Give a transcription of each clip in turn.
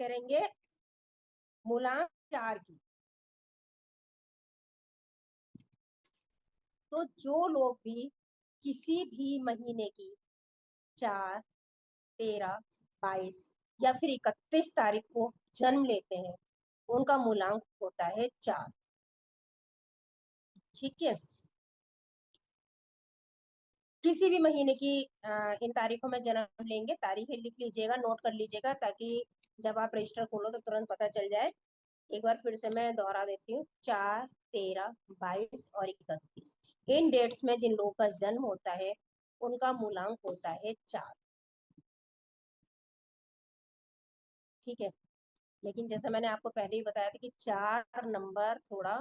करेंगे मूलांक 4 की। तो जो लोग भी किसी भी महीने की 4, 13, 22 या फिर 31 तारीख को जन्म लेते हैं, उनका मूलांक होता है 4। ठीक है, किसी भी महीने की इन तारीखों में जन्म लेंगे, तारीखें लिख लीजिएगा, नोट कर लीजिएगा, ताकि जब आप रजिस्टर खोलो तो तुरंत पता चल जाए। एक बार फिर से मैं दोहरा देती हूँ, 4, 13, 22 और 31 इन डेट्स में जिन लोगों का जन्म होता है उनका मूलांक होता है 4। ठीक है, लेकिन जैसा मैंने आपको पहले ही बताया था कि 4 नंबर थोड़ा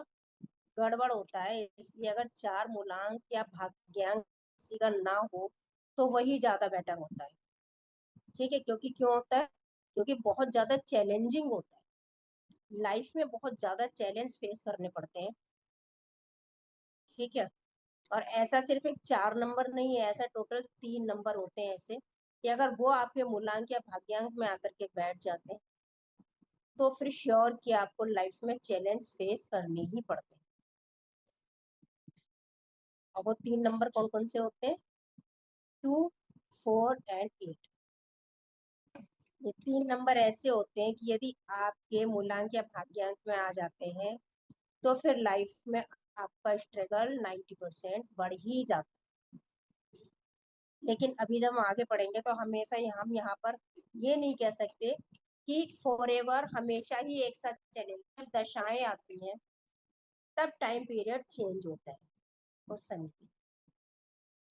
गड़बड़ होता है, इसलिए अगर 4 मूलांक या भाग्यांक किसी का ना हो तो वही ज्यादा बेटर होता है। ठीक है, क्योंकि क्यों होता है, क्योंकि बहुत ज्यादा चैलेंजिंग होता है, लाइफ में बहुत ज्यादा चैलेंज फेस करने पड़ते हैं। ठीक है, और ऐसा सिर्फ एक 4 नंबर नहीं है, ऐसा टोटल 3 नंबर होते हैं ऐसे कि अगर वो आपके मूलांक या भाग्यांक में आकर के बैठ जाते हैं तो फिर श्योर कि आपको लाइफ में चैलेंज फेस करने ही पड़ते हैं। और वो 3 नंबर कौन कौन से होते हैं? 2, 4 एंड 8। ये 3 नंबर ऐसे होते हैं कि यदि आपके मूलांक या भाग्यांक में आ जाते हैं तो फिर लाइफ में आपका स्ट्रगल 90% बढ़ ही जाता है। लेकिन अभी जब हम आगे पढ़ेंगे तो हमेशा हम यहाँ पर ये नहीं कह सकते कि फॉरएवर हमेशा ही एक साथ चलेंगे। जब दशाएं आती हैं तब टाइम पीरियड चेंज होता है उस समय की।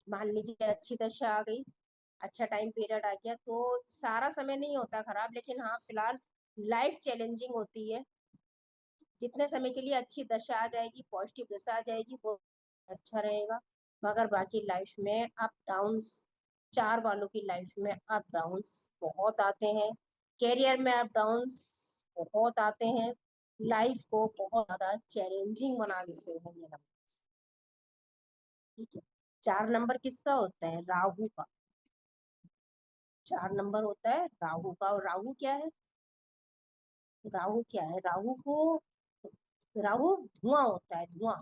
मान लीजिए अच्छी दशा आ गई, अच्छा टाइम पीरियड आ गया, तो सारा समय नहीं होता खराब, लेकिन हाँ फिलहाल लाइफ चैलेंजिंग होती है। जितने समय के लिए अच्छी दशा आ जाएगी, पॉजिटिव दशा आ जाएगी, वो अच्छा रहेगा। मगर बाकी लाइफ में अप डाउन्स, 4 वालों की लाइफ में अप डाउन्स बहुत आते हैं, कैरियर में अप डाउन्स बहुत आते हैं, लाइफ को बहुत ज्यादा चैलेंजिंग बना देते हैं ये नंबर। ठीक है, 4 नंबर किसका होता है? राहु का। 4 नंबर होता है राहु का। और राहु क्या है? राहु क्या है? राहु धुआं होता है, धुआं।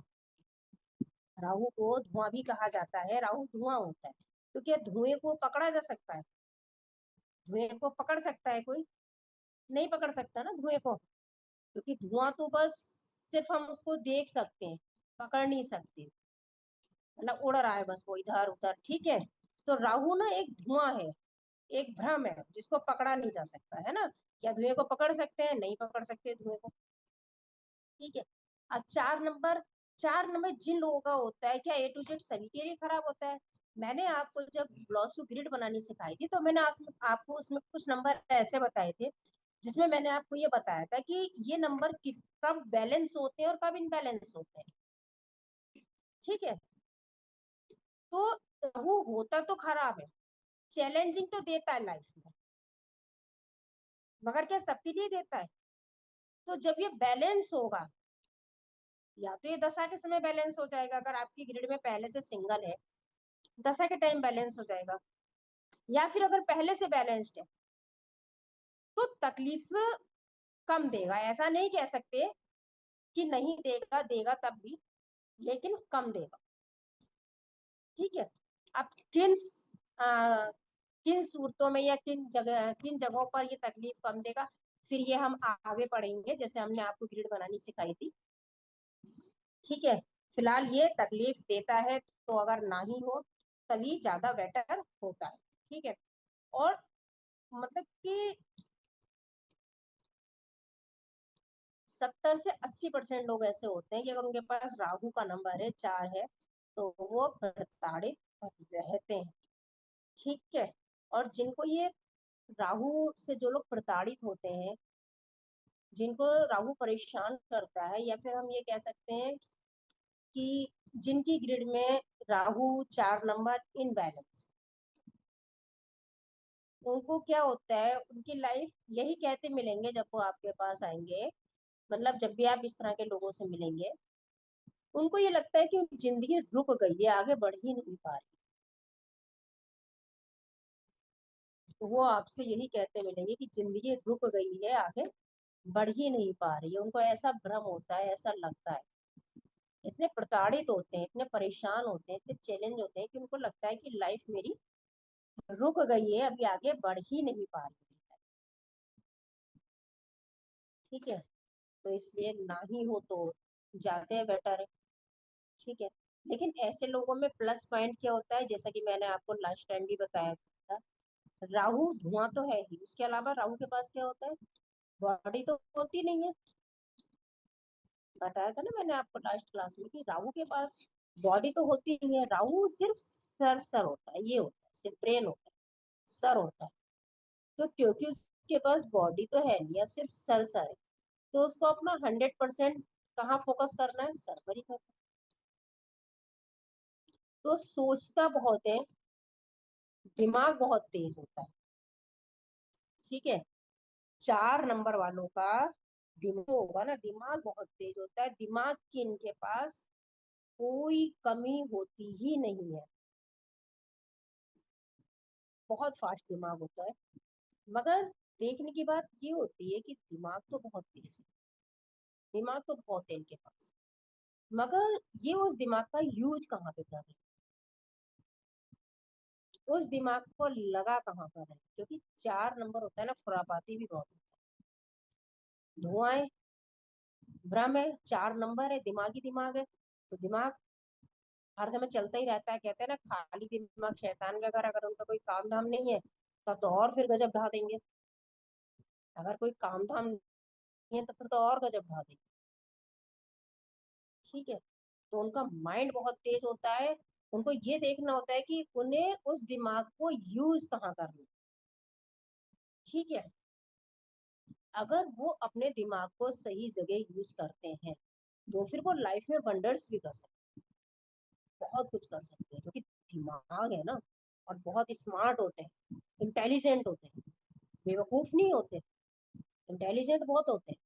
राहु को धुआं भी कहा जाता है, राहु धुआं होता है। तो क्या धुएं को पकड़ा जा सकता है? धुएं को पकड़ सकता है कोई? नहीं पकड़ सकता ना धुएं को, क्योंकि धुआं तो बस सिर्फ हम उसको देख सकते हैं, पकड़ नहीं सकते। मतलब उड़ रहा है बस वो इधर उधर। ठीक है, तो राहु ना एक धुआं है, एक भ्रम है जिसको पकड़ा नहीं जा सकता है ना। क्या धुएं को पकड़ सकते हैं? नहीं पकड़ सकते धुएं को। ठीक है, अब 4 नंबर, 4 नंबर जिन लोगों का होता है, क्या ए टू जेड सभी के लिए खराब होता है? मैंने आपको जब ग्लॉसो ग्रिड बनानी सिखाई थी तो मैंने आपको उसमें कुछ नंबर ऐसे बताए थे जिसमें मैंने आपको ये बताया था कि ये नंबर कब बैलेंस होते हैं और कब इनबैलेंस होते हैं। ठीक है, तो वो होता तो खराब है, चैलेंजिंग तो देता है लाइफ में, मगर क्या सबके लिए देता है? तो जब ये बैलेंस होगा, या तो ये दशा के समय बैलेंस हो जाएगा, अगर आपकी ग्रिड में पहले से सिंगल है, दशा के टाइम बैलेंस हो जाएगा। या फिर अगर पहले से बैलेंस्ड है तो तकलीफ कम देगा। ऐसा नहीं कह सकते कि नहीं देगा, देगा तब भी, लेकिन कम देगा। ठीक है, अब किन सूरतों में या किन जगहों पर ये तकलीफ कम देगा, फिर ये हम आगे पढ़ेंगे, जैसे हमने आपको ग्रिड बनानी सिखाई थी। ठीक है, फिलहाल ये तकलीफ देता है, तो अगर ना ही हो तभी ज्यादा बेटर होता है। ठीक है, और मतलब कि 70 से 80% लोग ऐसे होते हैं कि अगर उनके पास राहु का नंबर है, 4 है, तो वो प्रताड़ित रहते हैं। ठीक है, और जिनको ये राहु से जो लोग प्रताड़ित होते हैं, जिनको राहु परेशान करता है, या फिर हम ये कह सकते हैं कि जिनकी ग्रिड में राहु 4 नंबर इनबैलेंस, उनको क्या होता है, उनकी लाइफ यही कहते मिलेंगे जब वो आपके पास आएंगे, मतलब जब भी आप इस तरह के लोगों से मिलेंगे, उनको ये लगता है कि उनकी जिंदगी रुक गई है, आगे बढ़ ही नहीं पा रही। तो वो आपसे यही कहते मिलेंगे कि जिंदगी रुक गई है, आगे बढ़ ही नहीं पा रही है। उनको ऐसा भ्रम होता है, ऐसा लगता है, इतने प्रताड़ित होते हैं, इतने परेशान होते हैं, इतने चैलेंज होते हैं कि उनको लगता है कि लाइफ मेरी रुक गई है, अभी आगे बढ़ ही नहीं पा रही है। ठीक है, तो इसलिए ना ही हो तो जाते हैं बेटर है। ठीक है, लेकिन ऐसे लोगों में प्लस पॉइंट क्या होता है, जैसा कि मैंने आपको लास्ट टाइम भी बताया था, राहु धुआं तो है ही, उसके अलावा राहु के पास क्या होता है, बॉडी तो होती नहीं है। बताया था ना मैंने आपको लास्ट क्लास में कि राहु के पास बॉडी तो होती नहीं है, राहु सिर्फ सर सर होता है, ये होता है, सिर्फ ब्रेन होता है, सर होता है। तो क्योंकि उसके पास बॉडी तो है नहीं, अब सिर्फ सर सर है, तो उसको अपना 100% कहाँ फोकस करना है, सर पर ही करना है। तो सोचता बहुत है, दिमाग बहुत तेज होता है। ठीक है, 4 नंबर वालों का दिमाग होगा ना, दिमाग बहुत तेज होता है, दिमाग की इनके पास कोई कमी होती ही नहीं है, बहुत फास्ट दिमाग होता है। मगर देखने की बात ये होती है कि दिमाग तो बहुत तेज है, दिमाग तो बहुत है इनके पास, मगर ये उस दिमाग का यूज कहाँ पे कर रहे हैं, उस दिमाग को लगा कहाँ पर है, क्योंकि 4 नंबर होता है ना, खुरापाती भी बहुत होता है, धुआं है, भ्रम है, 4 नंबर है, दिमागी दिमाग है, तो दिमाग हर समय चलता ही रहता है। कहते हैं ना, खाली दिमाग शैतान का घर, अगर उनका कोई काम धाम नहीं है तब तो और फिर गजब ढा देंगे, अगर कोई काम धाम नहीं है तो फिर तो और गजब ढा देंगे। ठीक है, तो उनका माइंड बहुत तेज होता है, उनको ये देखना होता है कि उन्हें उस दिमाग को यूज कहाँ करना है। ठीक है, अगर वो अपने दिमाग को सही जगह यूज करते हैं तो फिर वो लाइफ में वंडर्स भी कर सकते हैं, बहुत कुछ कर सकते हैं, क्योंकि दिमाग है ना, और बहुत स्मार्ट होते हैं, इंटेलिजेंट होते हैं, बेवकूफ नहीं होते, इंटेलिजेंट बहुत होते हैं,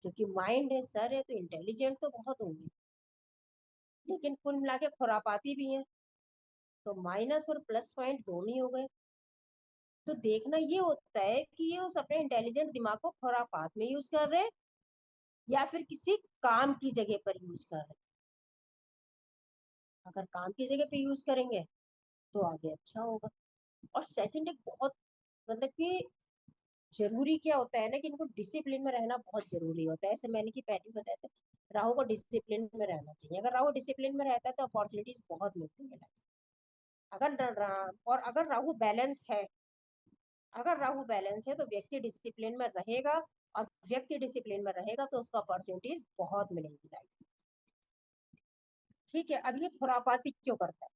क्योंकि माइंड है, सर है, तो इंटेलिजेंट तो बहुत होंगे, लेकिन कुल मिला के खुरापाती भी हैं। तो माइनस और प्लस पॉइंट दोनों ही हो गए। तो देखना ये होता है कि ये उस अपने इंटेलिजेंट दिमाग को खुरापात में यूज कर रहे हैं या फिर किसी काम की जगह पर यूज कर रहे हैं। अगर काम की जगह पे यूज करेंगे तो आगे अच्छा होगा। और सेकंड एक बहुत, मतलब कि जरूरी क्या होता है ना, कि इनको डिसिप्लिन में रहना बहुत जरूरी होता है। ऐसे मैंने कि पहले भी बताया था, राहु को डिसिप्लिन में रहना चाहिए। अगर राहु डिसिप्लिन में रहता है तो अपॉर्चुनिटीज बहुत मिलती है। और अगर राहु बैलेंस है, अगर राहु बैलेंस है तो व्यक्ति डिसिप्लिन में रहेगा, और व्यक्ति डिसिप्लिन में रहेगा तो उसको अपॉर्चुनिटीज बहुत मिलेंगी लाइफ में। ठीक है, अब ये खुरापाती क्यों करता है,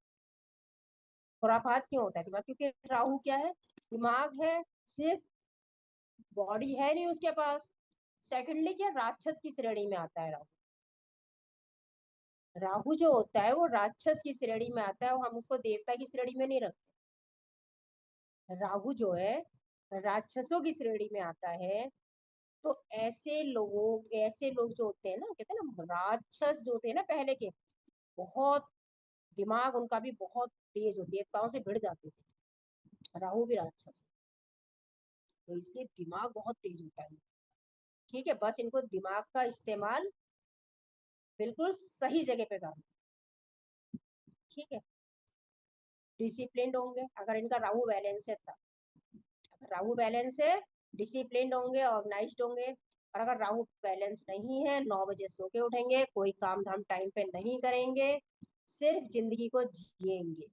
खुरापात क्यों होता है दिमाग, क्योंकि राहु क्या है, दिमाग है सिर्फ, बॉडी है नहीं उसके पास। सेकंडली क्या, राक्षस की श्रेणी में आता है राहु। राहु जो होता है वो राक्षस की श्रेणी में आता है, और हम उसको देवता की श्रेणी में नहीं रखते। राहु जो है राक्षसों की श्रेणी में आता है। तो ऐसे लोग जो होते हैं ना, कहते हैं ना राक्षस जो होते हैं ना पहले के, बहुत दिमाग उनका भी बहुत तेज होती है, देवताओं से भिड़ जाते थे। राहु भी राक्षस है, तो इसलिए दिमाग बहुत तेज होता है। ठीक है, बस इनको दिमाग का इस्तेमाल बिल्कुल सही जगह पे करना। ठीक है, डिसिप्लिन होंगे अगर इनका राहु बैलेंस है तब, अगर राहु बैलेंस है डिसिप्लिन होंगे, ऑर्गेनाइज्ड होंगे। और अगर राहु बैलेंस नहीं है, 9 बजे सो के उठेंगे, कोई काम धाम टाइम पे नहीं करेंगे, सिर्फ जिंदगी को जिएंगे।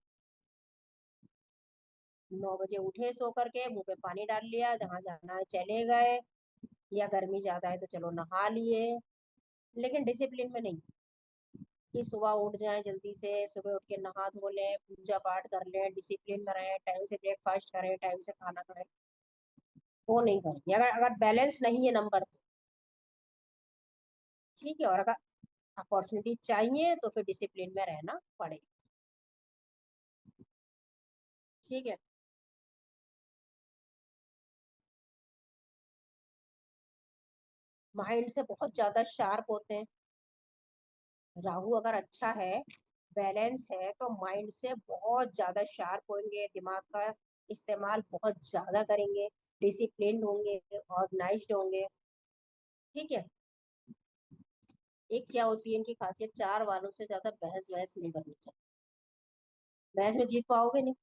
9 बजे उठे सो करके, मुंह पे पानी डाल लिया, जहां जाना है चले गए, या गर्मी ज्यादा है तो चलो नहा लिए, लेकिन डिसिप्लिन में नहीं, कि सुबह उठ जाए जल्दी से, सुबह उठ के नहा धो लें, पूजा पाठ कर लें, डिसिप्लिन में रहें, टाइम से ब्रेकफास्ट करें, टाइम से खाना खाएं, वो नहीं करेंगे अगर अगर बैलेंस नहीं है नंबर तो। ठीक है, और अगर अपॉर्चुनिटी चाहिए तो फिर डिसिप्लिन में रहना पड़ेगा। ठीक है, माइंड से बहुत ज्यादा शार्प होते हैं। राहु अगर अच्छा है, बैलेंस है, तो माइंड से बहुत ज्यादा शार्प होंगे, दिमाग का इस्तेमाल बहुत ज्यादा करेंगे, डिसिप्लिन्ड होंगे, ऑर्गेनाइज्ड होंगे। ठीक है। एक क्या होती है इनकी खासियत, चार वालों से ज्यादा बहस वहस नहीं करनी चाहिए। बहस में जीत पाओगे नहीं,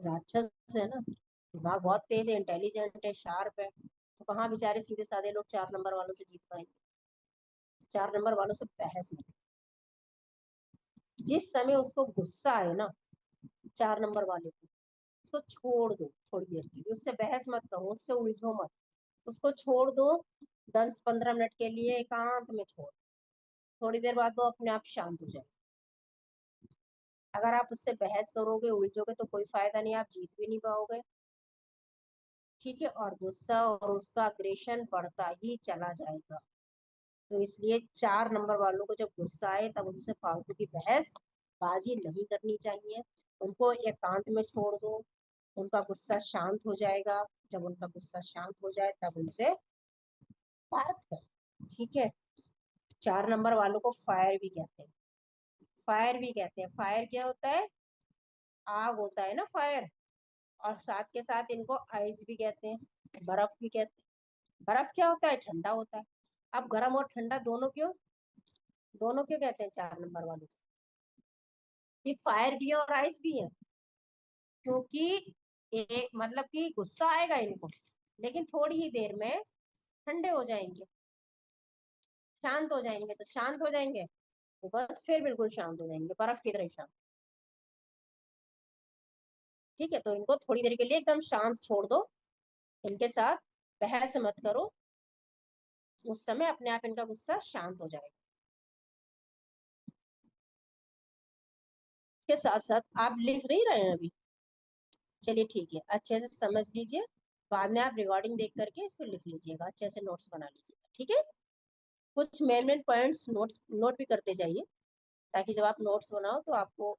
राक्षस है ना, दिमाग बहुत तेज है, इंटेलिजेंट है, शार्प है, तो कहाँ बेचारे सीधे साधे लोग चार नंबर वालों से जीत पाएंगे। चार नंबर वालों से बहस मत। जिस समय उसको गुस्सा आए ना चार नंबर वाले को, उसको छोड़ दो थोड़ी देर के लिए, उससे बहस मत करो, उससे उलझो मत, उसको छोड़ दो। 10-15 मिनट के लिए एकांत में छोड़, थोड़ी देर बाद वो अपने आप शांत हो जाए। अगर आप उससे बहस करोगे उलझोगे तो कोई फायदा नहीं, आप जीत भी नहीं पाओगे। ठीक है। और गुस्सा और उसका अग्रेशन बढ़ता ही चला जाएगा। तो इसलिए चार नंबर वालों को जब गुस्सा आए तब उनसे फालतू की बहस बाजी नहीं करनी चाहिए। उनको एकांत में छोड़ दो, उनका गुस्सा शांत हो जाएगा। जब उनका गुस्सा शांत हो जाए तब उनसे बात करें। ठीक है। चार नंबर वालों को फायर भी कहते हैं। फायर भी कहते हैं। फायर क्या होता है, आग होता है ना फायर। और साथ के साथ इनको आइस भी कहते हैं, बर्फ भी कहते हैं। बर्फ क्या होता है, ठंडा होता है। अब गर्म और ठंडा दोनों क्यों, दोनों क्यों कहते हैं चार नंबर वालों को? ये फायर भी है और आइस भी है, क्योंकि एक मतलब कि गुस्सा आएगा इनको, लेकिन थोड़ी ही देर में ठंडे हो जाएंगे, शांत हो जाएंगे। तो शांत हो जाएंगे तो बस फिर बिल्कुल शांत हो जाएंगे, बर्फ की तरह शांत। ठीक है। तो इनको थोड़ी देर के लिए एकदम शांत छोड़ दो, इनके साथ बहस मत करो, उस समय अपने आप इनका गुस्सा शांत हो जाएगा। इसके साथ साथ आप लिख नहीं रहे हैं अभी, चलिए ठीक है, अच्छे से समझ लीजिए। बाद में आप रिकॉर्डिंग देख करके इसको लिख लीजिएगा, अच्छे से नोट्स बना लीजिएगा। ठीक है। कुछ main main points notes note भी करते जाइए, ताकि जब आप नोट्स बनाओ तो आपको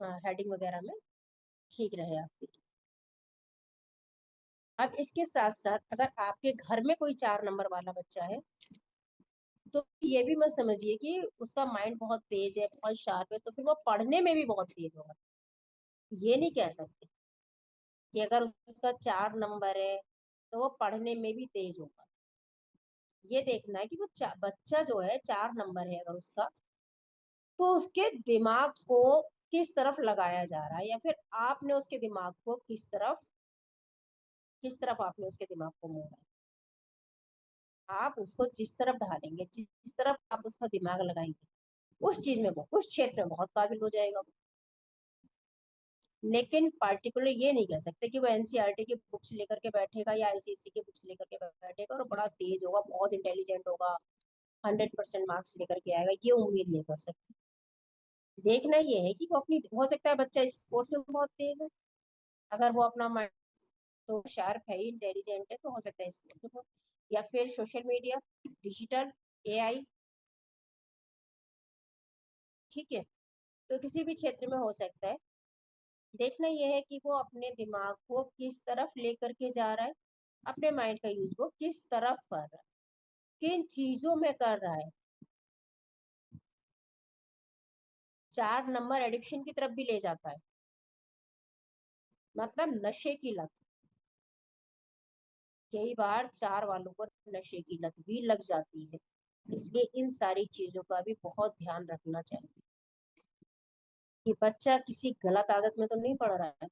हेडिंग वगैरह में ठीक रहे आपकी। अब इसके साथ साथ अगर आपके घर में कोई चार नंबर वाला बच्चा है, तो ये भी मत समझिए कि उसका माइंड बहुत तेज है, बहुत शार्प है, तो फिर वो पढ़ने में भी बहुत तेज होगा। ये नहीं कह सकते कि अगर उसका चार नंबर है तो वो पढ़ने में भी तेज होगा। ये देखना है कि वो बच्चा जो है चार नंबर है अगर उसका, तो उसके दिमाग को किस तरफ लगाया जा रहा है, या फिर आपने उसके दिमाग को किस तरफ आपने उसके दिमाग को मोड़ा है। आप उसको जिस तरफ ढालेंगे, जिस तरफ आप उसका दिमाग लगाएंगे, उस चीज में वो उस क्षेत्र में बहुत काबिल हो जाएगा। लेकिन पार्टिकुलर ये नहीं कह सकते कि वो एनसीईआरटी की बुक्स लेकर के बैठेगा या आईसीएसई की बुक्स लेकर के बैठेगा और बड़ा तेज होगा, बहुत इंटेलिजेंट होगा, 100% मार्क्स लेकर के आएगा, ये उम्मीद नहीं कर सकते। देखना ये है कि वो अपनी, हो सकता है बच्चा स्पोर्ट्स में बहुत तेज है, अगर वो अपना माइंड तो शार्प है, इंटेलिजेंट है, तो हो सकता है स्पोर्ट्स में, या फिर सोशल मीडिया, डिजिटल, एआई। ठीक है। तो किसी भी क्षेत्र में हो सकता है। देखना यह है कि वो अपने दिमाग को किस तरफ लेकर के जा रहा है, अपने माइंड का यूज वो किस तरफ कर रहा है, किन चीजों में कर रहा है। चार नंबर एडिक्शन की तरफ भी ले जाता है, मतलब नशे की लत। कई बार चार वालों को नशे की लत भी लग जाती है, इसलिए इन सारी चीजों का भी बहुत ध्यान रखना चाहिए कि बच्चा किसी गलत आदत में तो नहीं पड़ रहा है।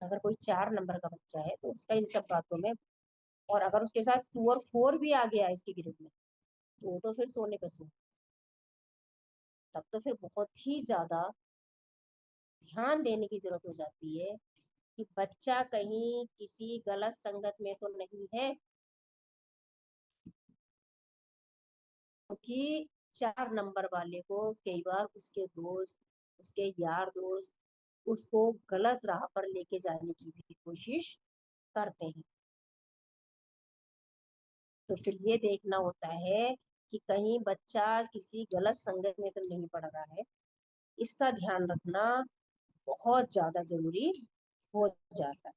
अगर कोई चार नंबर का बच्चा है तो उसका इन सब बातों में, और अगर उसके साथ 2 और 4 भी आ गया है इसके ग्रुप में, तो वो तो फिर सोने पे सो, तब तो फिर बहुत ही ज्यादा ध्यान देने की जरूरत हो जाती है कि बच्चा कहीं किसी गलत संगत में तो नहीं है। क्योंकि चार नंबर वाले को कई बार उसके दोस्त, उसके यार दोस्त उसको गलत राह पर लेके जाने की भी कोशिश करते हैं। तो फिर ये देखना होता है कि कहीं बच्चा किसी गलत संगत में तो नहीं पड़ रहा है, इसका ध्यान रखना बहुत ज्यादा जरूरी हो जाता है।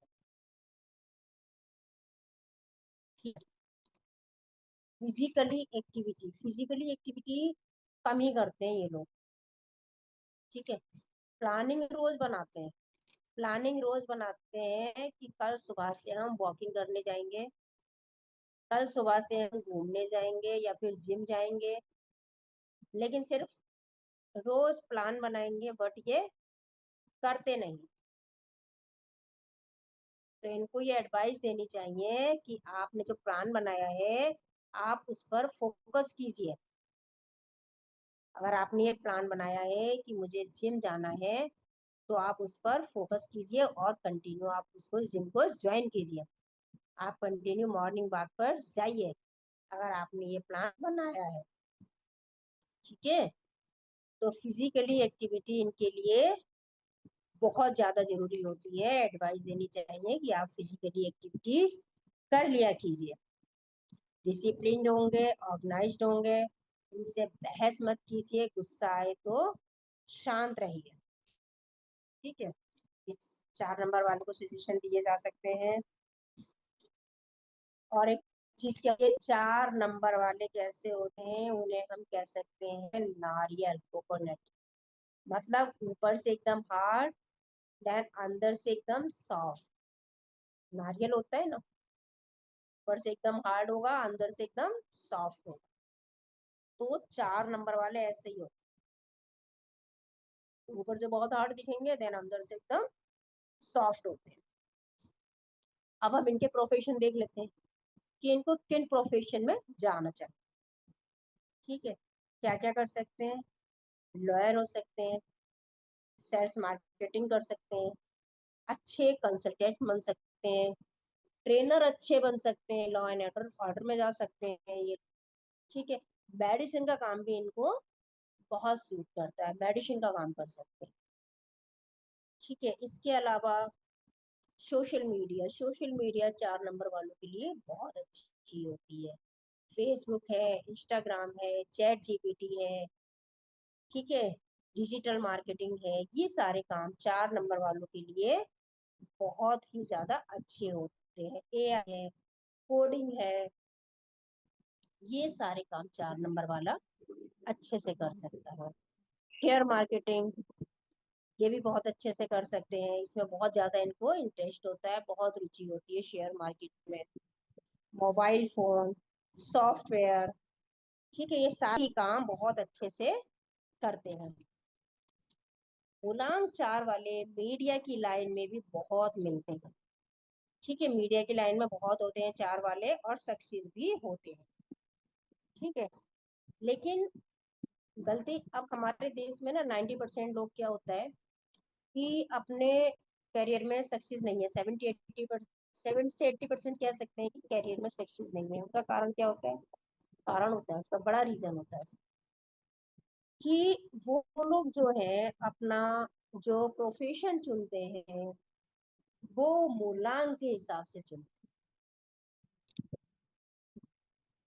ठीक। फिजिकली एक्टिविटी कम ही करते हैं ये लोग। ठीक है। प्लानिंग रोज बनाते हैं, प्लानिंग रोज बनाते हैं कि कल सुबह से हम वॉकिंग करने जाएंगे, कल सुबह से हम घूमने जाएंगे या फिर जिम जाएंगे, लेकिन सिर्फ रोज प्लान बनाएंगे बट ये करते नहीं। तो इनको ये एडवाइस देनी चाहिए कि आपने जो प्लान बनाया है आप उस पर फोकस कीजिए। अगर आपने ये प्लान बनाया है कि मुझे जिम जाना है तो आप उस पर फोकस कीजिए और कंटिन्यू आप उसको जिम को ज्वाइन कीजिए। आप कंटिन्यू मॉर्निंग वॉक पर जाइए अगर आपने ये प्लान बनाया है। ठीक है, तो फिजिकली एक्टिविटी इनके लिए बहुत ज्यादा जरूरी होती है। एडवाइस देनी चाहिए कि आप फिजिकली एक्टिविटीज कर लिया कीजिए, डिसिप्लिन होंगे, ऑर्गेनाइज्ड होंगे। इनसे बहस मत कीजिए, गुस्सा आए तो शांत रहिए। ठीक है, इस 4 नंबर वाले को सजेशन दिए जा सकते हैं। और एक चीज क्या है, 4 नंबर वाले कैसे होते हैं, उन्हें हम कह सकते हैं नारियल, कोकोनट। मतलब ऊपर से एकदम हार्ड, देन अंदर से एकदम सॉफ्ट। नारियल होता है ना, ऊपर से एकदम हार्ड होगा, अंदर से एकदम सॉफ्ट होगा। तो 4 नंबर वाले ऐसे ही होते हैं, ऊपर से बहुत हार्ड दिखेंगे, देन अंदर से एकदम सॉफ्ट होते हैं। अब हम इनके प्रोफेशन देख लेते हैं कि इनको किन प्रोफेशन में जाना चाहिए। ठीक है, क्या क्या कर सकते हैं। लॉयर हो सकते हैं, सेल्स मार्केटिंग कर सकते हैं, अच्छे कंसल्टेंट बन सकते हैं, ट्रेनर अच्छे बन सकते हैं, लॉ एंड ऑर्डर ऑर्डर में जा सकते हैं ये। ठीक है, मेडिसिन का काम भी इनको बहुत सूट करता है, मेडिसिन का काम कर सकते हैं। ठीक है, इसके अलावा सोशल मीडिया 4 नंबर वालों के लिए बहुत अच्छी होती है। फेसबुक है, इंस्टाग्राम है, चैट जीपीटी है। ठीक है, डिजिटल मार्केटिंग है, ये सारे काम 4 नंबर वालों के लिए बहुत ही ज्यादा अच्छे होते हैं। एआई है, कोडिंग है, ये सारे काम 4 नंबर वाला अच्छे से कर सकता है। शेयर मार्केटिंग ये भी बहुत अच्छे से कर सकते हैं, इसमें बहुत ज्यादा इनको इंटरेस्ट होता है, बहुत रुचि होती है शेयर मार्केट में। मोबाइल फोन, सॉफ्टवेयर, ठीक है, ये सारे काम बहुत अच्छे से करते हैं। गुलाम 4 वाले मीडिया की लाइन में भी बहुत मिलते हैं। ठीक है, मीडिया की लाइन में बहुत होते हैं 4 वाले और सक्सेस भी होते हैं। ठीक है, लेकिन गलती अब हमारे देश में ना 90% लोग क्या होता है कि अपने करियर में सक्सेस नहीं है। 70 से 80% कह सकते हैं कि करियर में सक्सेस नहीं है। उसका कारण क्या होता है, कारण होता है उसका बड़ा रीजन होता है कि वो लोग जो है अपना जो प्रोफेशन चुनते हैं वो मूलांक के हिसाब से चुनते हैं।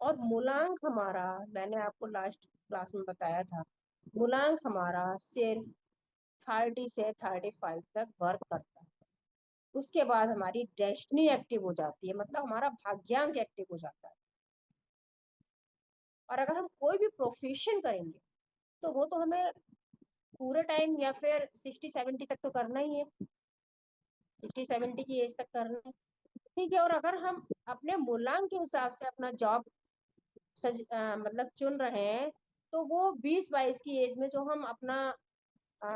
और मूलांक हमारा, मैंने आपको लास्ट क्लास में बताया था, मूलांक हमारा सिर्फ 30 से 35 तक वर्क करता है। उसके बाद हमारी डेस्टिनी एक्टिव हो जाती है, मतलब हमारा भाग्यांक एक्टिव हो जाता है। और अगर हम कोई भी प्रोफेशन करेंगे तो वो तो हमें पूरे टाइम या फिर 60-70 तक तो करना ही है, 60-70 की एज तक करना है। ठीक है, और अगर हम अपने मूल्यांक के हिसाब से अपना जॉब मतलब चुन रहे हैं तो वो 20-22 की एज में जो हम अपना आ,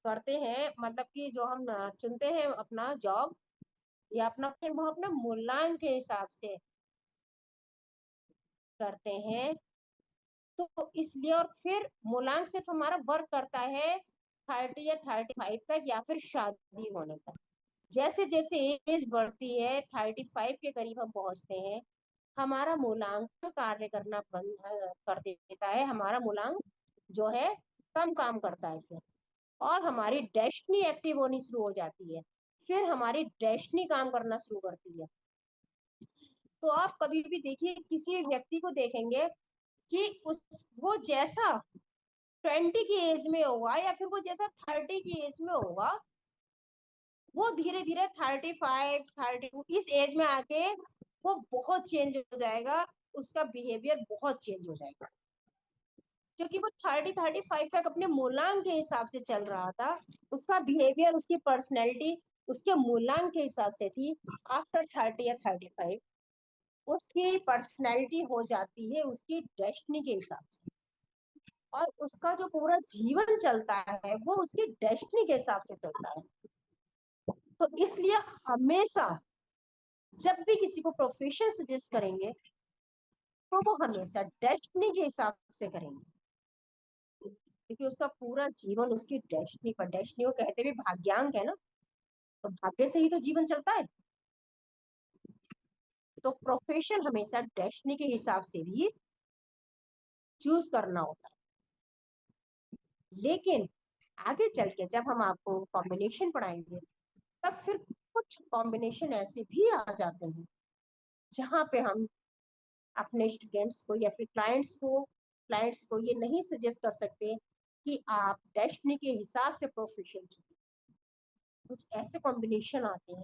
करते हैं, मतलब कि जो हम चुनते हैं अपना जॉब या अपना, वो अपना मूल्यांक के हिसाब से करते हैं। तो इसलिए और फिर मूलांक सिर्फ हमारा वर्क करता है 30 या 35 तक या फिर शादी होने तक। जैसे जैसे एज बढ़ती है, 35 के करीब हम पहुंचते हैं, हमारा मूलांक कार्य करना बंद कर देता है। हमारा मूलांक जो है कम काम करता है फिर, और हमारी डेस्टिनी एक्टिव होनी शुरू हो जाती है। फिर हमारी डेस्टिनी काम करना शुरू करती है। तो आप कभी भी देखिए, किसी व्यक्ति को देखेंगे कि उस वो जैसा 20 की एज में होगा या फिर वो जैसा 30 की एज में होगा, वो धीरे धीरे 35-32 इस एज में आके वो बहुत चेंज हो जाएगा, उसका बिहेवियर बहुत चेंज हो जाएगा। क्योंकि वो 30-35 तक अपने मूलांक के हिसाब से चल रहा था, उसका बिहेवियर, उसकी पर्सनैलिटी उसके मूलांक के हिसाब से थी। आफ्टर 30 या 35 उसकी पर्सनैलिटी हो जाती है उसकी डेस्टिनी के हिसाब से, और उसका जो पूरा जीवन चलता है वो उसकी डेस्टिनी के हिसाब से चलता है। तो इसलिए हमेशा जब भी किसी को प्रोफेशन सजेस्ट करेंगे तो वो हमेशा डेस्टिनी के हिसाब से करेंगे, क्योंकि उसका पूरा जीवन उसकी डेस्टिनी पर, डेस्टिनी को कहते भी भाग्यांक है ना, तो भाग्य से ही तो जीवन चलता है। तो प्रोफेशन हमेशा डेस्टिनी के हिसाब से भी चूज करना होता है। लेकिन आगे चल के जब हम आपको कॉम्बिनेशन पढ़ाएंगे तब फिर कुछ कॉम्बिनेशन ऐसे भी आ जाते हैं जहां पे हम अपने स्टूडेंट्स को या फिर क्लाइंट्स को ये नहीं सजेस्ट कर सकते कि आप डेस्टिनी के हिसाब से प्रोफेशन चुनिए। कुछ ऐसे कॉम्बिनेशन आते हैं,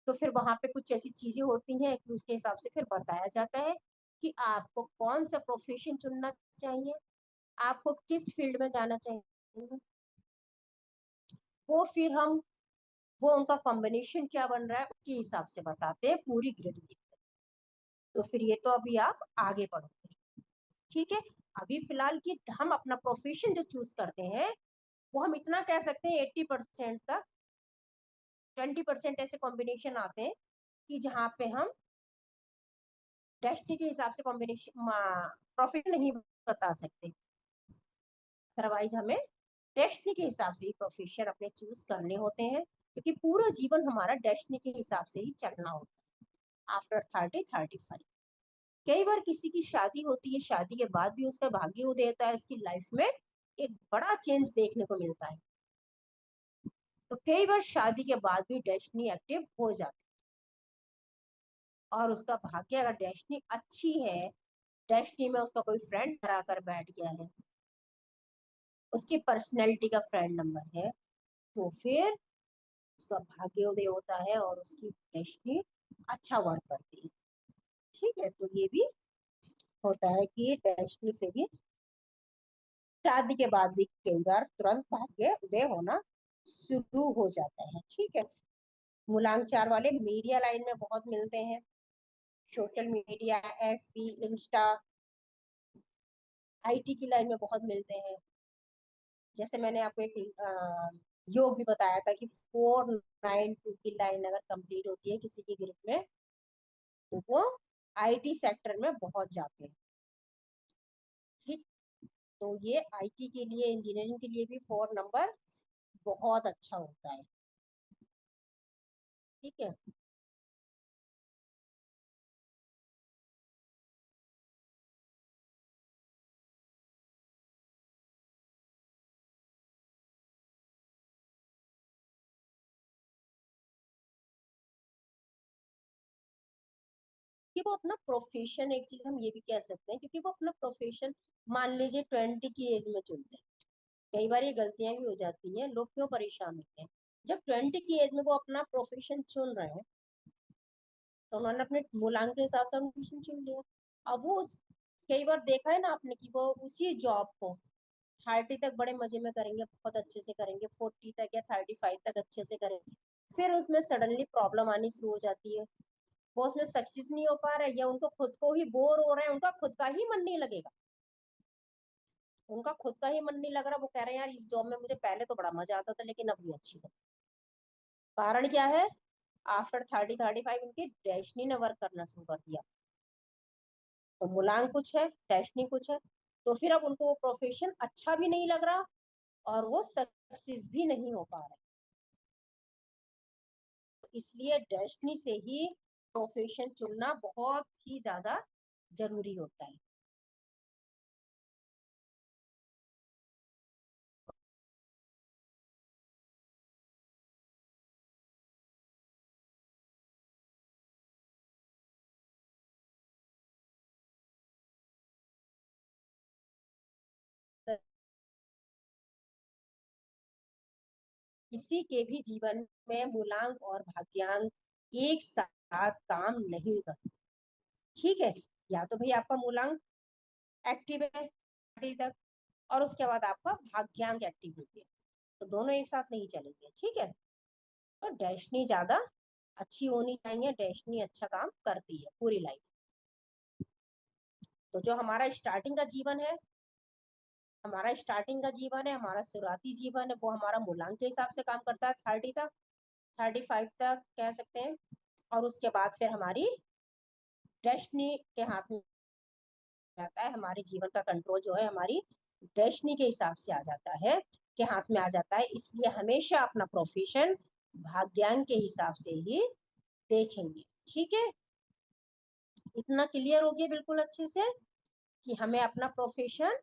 तो फिर वहां पे कुछ ऐसी चीजें होती हैं कि उसके हिसाब से फिर बताया जाता है कि आपको कौन सा प्रोफेशन चुनना चाहिए, आपको किस फील्ड में जाना चाहिए। वो फिर हम वो उनका कॉम्बिनेशन क्या बन रहा है उसके हिसाब से बताते हैं पूरी ग्रेड देख। तो फिर ये तो अभी आप आगे पढ़ोगे, ठीक है। अभी फिलहाल की हम अपना प्रोफेशन जो चूज करते हैं वो हम इतना कह सकते हैं 80% तक। 20% ऐसे कॉम्बिनेशन आते हैं कि जहाँ पे हम डेस्टिनी के हिसाब से कॉम्बिनेशन प्रोफेशन नहीं बता सकते। अदरवाइज हमें डेस्टिनी के हिसाब से ही प्रोफेशन अपने चूज करने होते हैं, क्योंकि पूरा जीवन हमारा डेस्टिनी के हिसाब से ही चलना होता है। आफ्टर 30-35 कई बार किसी की शादी होती है, शादी के बाद भी उसका भाग्य उदय होता है, उसकी लाइफ में एक बड़ा चेंज देखने को मिलता है। तो कई बार शादी के बाद भी डेस्टिनी एक्टिव हो जाती है, और उसका भाग्य अगर डेस्टिनी अच्छी है, डेस्टिनी में उसका कोई फ्रेंड करा कर बैठ गया है, उसकी पर्सनैलिटी का फ्रेंड नंबर है, तो फिर उसका भाग्योदय होता है और उसकी डेस्टिनी अच्छा वर्क करती है। ठीक है, तो ये भी होता है कि डेस्टिनी से भी शादी के बाद भी कई बार तुरंत भाग्य उदय होना शुरू हो जाता है। ठीक है, मूलांक 4 वाले मीडिया लाइन में बहुत मिलते हैं, social media, FB, Insta, IT की लाइन में बहुत मिलते हैं। जैसे मैंने आपको एक योग भी बताया था कि 492 की लाइन अगर कंप्लीट होती है किसी की ग्रुप में तो वो आईटी सेक्टर में बहुत जाते हैं। ठीक, तो ये आईटी के लिए, इंजीनियरिंग के लिए भी 4 नंबर बहुत अच्छा होता है। ठीक है, कि वो अपना प्रोफेशन, एक चीज हम ये भी कह सकते हैं, क्योंकि वो अपना प्रोफेशन मान लीजिए 20 की एज में चुनते हैं। कई बार ये गलतियां भी हो जाती हैं, लोग क्यों परेशान होते हैं, जब 20 की एज में वो अपना प्रोफेशन चुन रहे हैं तो उन्होंने अपने मूल्यांकन के हिसाब से प्रोफेशन चुन लिया। अब वो कई बार देखा है ना आपने कि वो उसी जॉब को 30 तक बड़े मजे में करेंगे, बहुत अच्छे से करेंगे, 40 तक या 35 तक अच्छे से करेंगे, फिर उसमें सडनली प्रॉब्लम आनी शुरू हो जाती है, वो उसमें सक्सेस नहीं हो पा रहा है, या उनको खुद को ही बोर हो रहे हैं, उनका खुद का ही मन नहीं लगेगा, उनका खुद का ही मन नहीं लग रहा, वो कह रहे हैं यार इस जॉब में मुझे पहले तो बड़ा मजा आता था लेकिन अब नहीं अच्छी है। कारण क्या है, आफ्टर 30-35 उनकी डेस्टिनी ने वर्क करना शुरू कर दिया। तो मूलांक कुछ है, डेस्टिनी कुछ है, तो फिर अब उनको वो प्रोफेशन अच्छा भी नहीं लग रहा और वो सक्सेस भी नहीं हो पा रहा। इसलिए डेस्टिनी से ही प्रोफेशन चुनना बहुत ही ज्यादा जरूरी होता है। किसी के भी जीवन में मूलांक और भाग्यांक एक साथ काम नहीं करते। ठीक है, या तो भाई आपका मूलांक एक्टिव है तक, और उसके बाद आपका भाग्यांक एक्टिव होती है, तो दोनों एक साथ नहीं चलेंगे, ठीक है। तो डेस्टिनी ज्यादा अच्छी होनी चाहिए, डेस्टिनी अच्छा काम करती है पूरी लाइफ। तो जो हमारा स्टार्टिंग का जीवन है, हमारा शुरुआती जीवन है, वो हमारा मूलांक के हिसाब से काम करता है 30 तक, 35 तक कह सकते हैं। और उसके बाद फिर हमारी डेस्टिनी के हाथ में जाता है, हमारे जीवन का कंट्रोल जो है हमारी डेस्टिनी के हिसाब से आ जाता है, के हाथ में आ जाता है। इसलिए हमेशा अपना प्रोफेशन भाग्यांक के हिसाब से ही देखेंगे, ठीक है। इतना क्लियर हो गया बिल्कुल अच्छे से कि हमें अपना प्रोफेशन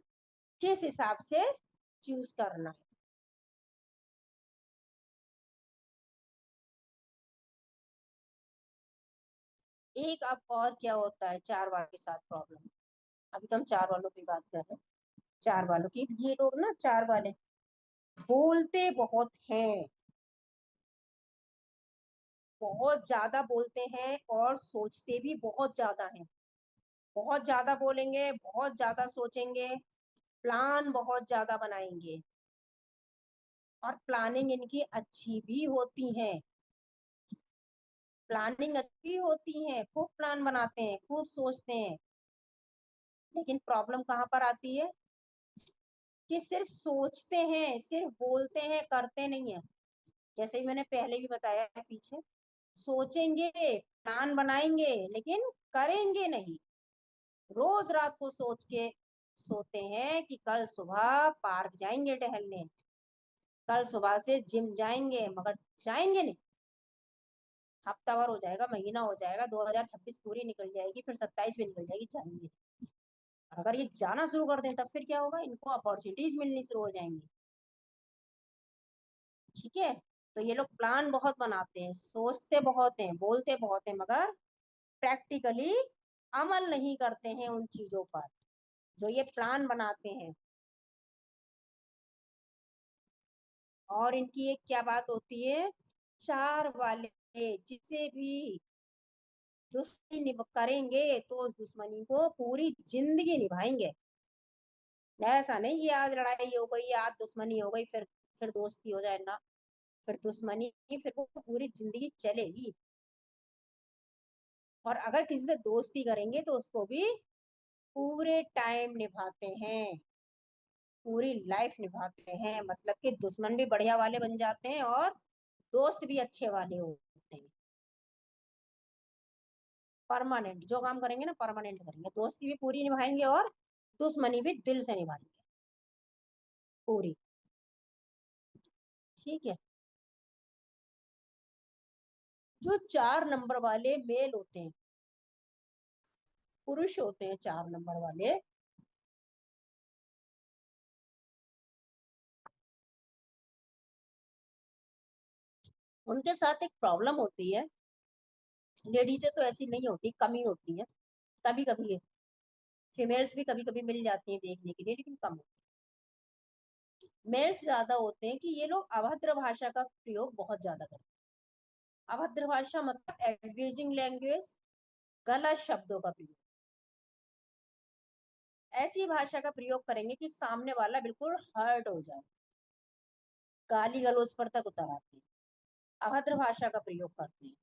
किस हिसाब से चूज करना है। एक अब और क्या होता है चार वालों के साथ प्रॉब्लम, अभी तो हम चार वालों की बात कर रहे हैं। चार वालों की, ये लोग ना चार वाले बोलते बहुत हैं, बहुत ज्यादा बोलते हैं और सोचते भी बहुत ज्यादा हैं। बहुत ज्यादा बोलेंगे, बहुत ज्यादा सोचेंगे, प्लान बहुत ज्यादा बनाएंगे, और प्लानिंग इनकी अच्छी भी होती है, प्लानिंग अच्छी होती है, खूब प्लान बनाते हैं, खूब सोचते हैं। लेकिन प्रॉब्लम कहाँ पर आती है कि सिर्फ सोचते हैं, सिर्फ बोलते हैं, करते नहीं है। जैसे ही मैंने पहले भी बताया है पीछे, सोचेंगे, प्लान बनाएंगे, लेकिन करेंगे नहीं। रोज रात को सोच के सोते हैं कि कल सुबह पार्क जाएंगे टहलने, कल सुबह से जिम जाएंगे, मगर जाएंगे नहीं। हफ्ता भर हो जाएगा, महीना हो जाएगा, 2026 पूरी निकल जाएगी, फिर 27 भी निकल जाएगी, जाएंगे। अगर ये जाना शुरू कर दें तब फिर क्या होगा, इनको अपॉर्चुनिटीज मिलनी शुरू हो जाएंगी, ठीक है। तो ये लोग प्लान बहुत बनाते हैं, सोचते बहुत हैं, बोलते बहुत हैं, मगर प्रैक्टिकली अमल नहीं करते हैं उन चीजों पर जो ये प्लान बनाते हैं। और इनकी एक क्या बात होती है, चार वाले जिसे भी दुश्मनी करेंगे तो उस दुश्मनी को पूरी जिंदगी निभाएंगे। ऐसा नहीं कि आज लड़ाई हो गई, आज दुश्मनी हो गई, फिर दोस्ती हो जाए ना, फिर दुश्मनी, फिर वो पूरी जिंदगी चलेगी। और अगर किसी से दोस्ती करेंगे तो उसको भी पूरे टाइम निभाते हैं, पूरी लाइफ निभाते हैं, मतलब कि दुश्मन भी बढ़िया वाले बन जाते हैं और दोस्त भी अच्छे वाले होते हैं। परमानेंट जो काम करेंगे ना, परमानेंट करेंगे, दोस्ती भी पूरी निभाएंगे और दुश्मनी भी दिल से निभाएंगे पूरी, ठीक है। जो चार नंबर वाले मेल होते हैं, पुरुष होते हैं चार नंबर वाले, उनके साथ एक प्रॉब्लम होती है। लेडीज तो ऐसी नहीं होती, कमी होती है, कभी कभी फीमेल्स भी कभी कभी मिल जाती हैं देखने के लिए, लेकिन कम होती है। मेल्स ज्यादा होते हैं कि ये लोग अभद्र भाषा का प्रयोग बहुत ज्यादा करते हैं। अभद्र भाषा मतलब एब्यूजिंग लैंग्वेज, गलत शब्दों का प्रयोग, ऐसी भाषा का प्रयोग करेंगे कि सामने वाला बिल्कुल हर्ट हो जाए, गाली गलौज पर तक उतर आते हैं, अभद्र भाषा का प्रयोग करते हैं।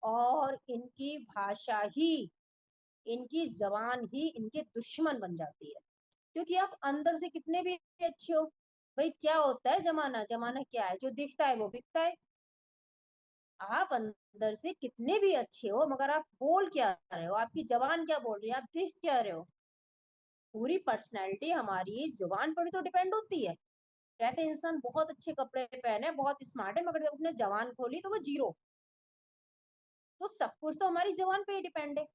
और इनकी भाषा ही, इनकी जबान ही इनके दुश्मन बन जाती है। क्योंकि आप अंदर से कितने भी अच्छे हो, भाई क्या होता है जमाना, जमाना क्या है, जो दिखता है वो बिकता है। आप अंदर से कितने भी अच्छे हो, मगर आप बोल क्या रहे हो, आपकी जबान क्या बोल रही है, आप दिख क्या रहे हो। पूरी पर्सनैलिटी हमारी जुबान पर ही तो डिपेंड होती है। कहते हैं इंसान बहुत अच्छे कपड़े पहने, बहुत स्मार्ट है, मगर जब उसने जबान खोली तो वो जीरो। तो सब कुछ तो हमारी जबान पे ही डिपेंड है।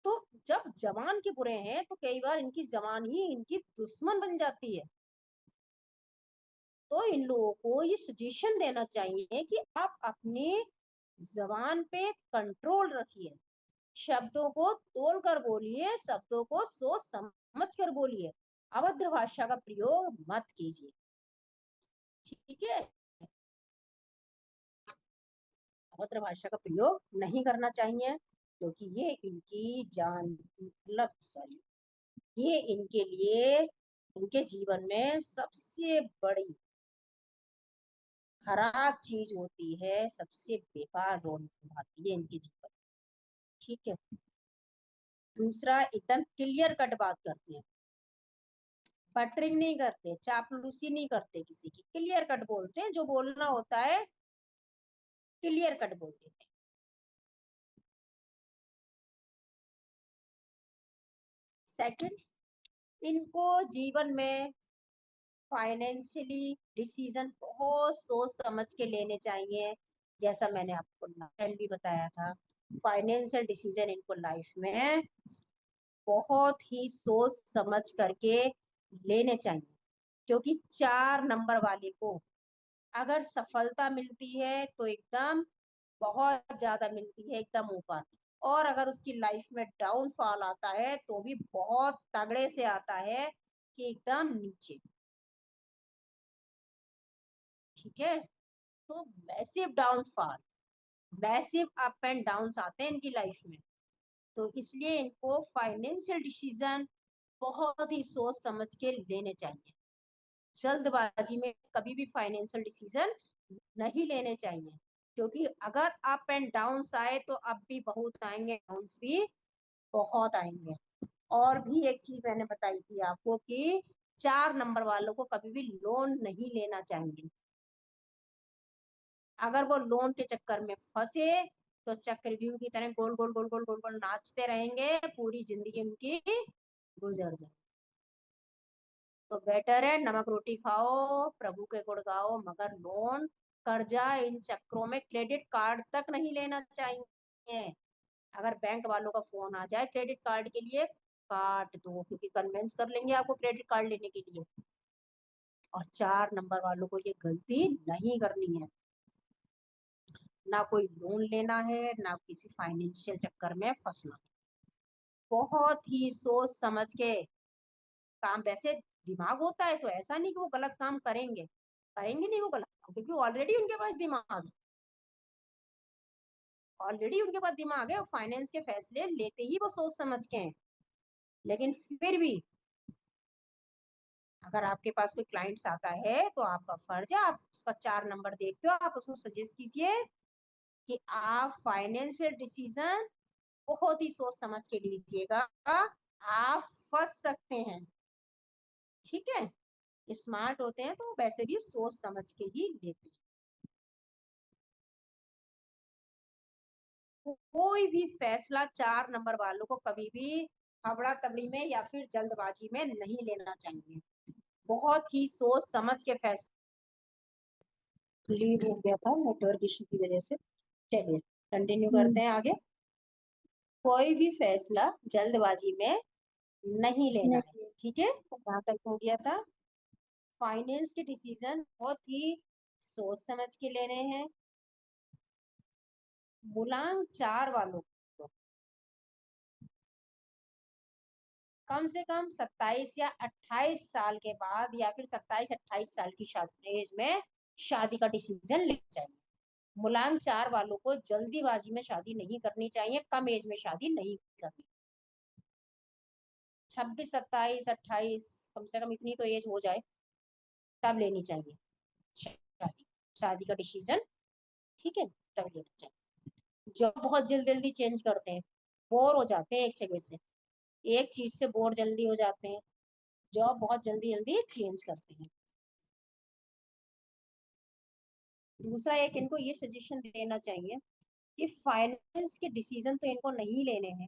तो जब जबान के बुरे हैं तो कई बार इनकी जबान ही इनकी दुश्मन बन जाती है। तो इन लोगों को ये सजेशन देना चाहिए कि आप अपनी जबान पे कंट्रोल रखिए, शब्दों को तोल कर बोलिए, शब्दों को सोच समझ कर बोलिए, अभद्र भाषा का प्रयोग मत कीजिए, ठीक है। अभद्र भाषा का प्रयोग नहीं करना चाहिए। क्योंकि ये इनकी जान मतलब सॉरी ये इनके लिए इनके जीवन में सबसे बड़ी खराब चीज होती है, सबसे बेकार रोल निभाती है इनके जीवन। ठीक है। दूसरा, एकदम क्लियर कट बात करते हैं, बटरिंग नहीं करते, चापलूसी नहीं करते, किसी की क्लियर कट बोलते हैं, जो बोलना होता है क्लियर कट बोलते हैं। सेकंड, इनको जीवन में फाइनेंशियली डिसीजन बहुत सोच समझ के लेने चाहिए। जैसा मैंने आपको भी बताया था, फाइनेंशियल डिसीजन इनको लाइफ में बहुत ही सोच समझ करके लेने चाहिए। क्योंकि 4 नंबर वाले को अगर सफलता मिलती है तो एकदम बहुत ज्यादा मिलती है, एकदम ऊपर। और अगर उसकी लाइफ में डाउनफॉल आता है तो भी बहुत तगड़े से आता है कि एकदम नीचे। ठीक है। तो massive downfall, massive up and downs आते हैं इनकी लाइफ में। तो इसलिए इनको फाइनेंशियल डिसीजन बहुत ही सोच समझ के लेने चाहिए। जल्दबाजी में कभी भी फाइनेंशियल डिसीजन नहीं लेने चाहिए, क्योंकि अगर अप एंड डाउन्स आए तो अप भी बहुत आएंगे, डाउन्स भी बहुत आएंगे। और भी एक चीज मैंने बताई थी आपको कि 4 नंबर वालों को कभी भी लोन नहीं लेना चाहिए। अगर वो लोन के चक्कर में फंसे तो चक्रव्यूह की तरह गोल गोल गोल गोल गोल गोल नाचते रहेंगे, पूरी जिंदगी उनकी गुजर जाए। तो बेटर है नमक रोटी खाओ, प्रभु के गुण गाओ, मगर लोन, कर्जा, इन चक्रों में क्रेडिट कार्ड तक नहीं लेना चाहिए। अगर बैंक वालों का फोन आ जाए क्रेडिट कार्ड के लिए, काट दो, क्योंकि कन्विंस कर लेंगे आपको क्रेडिट कार्ड लेने के लिए। और 4 नंबर वालों को ये गलती नहीं करनी है, ना कोई लोन लेना है, ना किसी फाइनेंशियल चक्कर में फंसना है। बहुत ही सोच समझ के काम, वैसे दिमाग होता है तो ऐसा नहीं कि वो गलत काम करेंगे, करेंगे नहीं वो गलत काम, क्योंकि ऑलरेडी उनके पास दिमाग है, ऑलरेडी उनके पास दिमाग है, और फाइनेंस के फैसले लेते ही वो सोच समझ के हैं। लेकिन फिर भी अगर आपके पास कोई क्लाइंट्स आता है तो आपका फर्ज है, आप उसका 4 नंबर देखते हो, आप उसको सजेस्ट कीजिए कि आप फाइनेंशियल डिसीजन बहुत ही सोच समझ के लीजिएगा, आप फंस सकते हैं। ठीक है। स्मार्ट होते हैं तो वैसे भी सोच समझ के ही लेते हैं। कोई भी फैसला 4 नंबर वालों को कभी भी हबड़ा तबड़ी में या फिर जल्दबाजी में नहीं लेना चाहिए, बहुत ही सोच समझ के फैसला। लीव हो गया था नेटवर्क इशू की वजह से। चलिए कंटिन्यू करते हैं आगे। कोई भी फैसला जल्दबाजी में नहीं लेना है। ठीक है, कहाँ तक हो गया था? फाइनेंस के डिसीजन बहुत ही सोच समझ के लेने हैं। मूलांक 4 वालों को कम से कम 27 या 28 साल के बाद, या फिर 27-28 साल की शादी एज में शादी का डिसीजन लेना चाहिए। मूलांक 4 वालों को जल्दीबाजी में शादी नहीं करनी चाहिए, कम एज में शादी नहीं करनी। 26, 27, 28, कम से कम इतनी तो एज हो जाए तब लेनी चाहिए शादी, शादी का डिसीजन। ठीक है, तब लेना चाहिए। जॉब बहुत जल्दी जल्दी चेंज करते हैं, बोर हो जाते हैं एक जगह से, एक चीज से बोर जल्दी हो जाते हैं, जॉब बहुत जल्दी जल्दी चेंज करते हैं। दूसरा, एक इनको ये सजेशन देना चाहिए कि फाइनेंस के डिसीजन तो इनको नहीं लेने हैं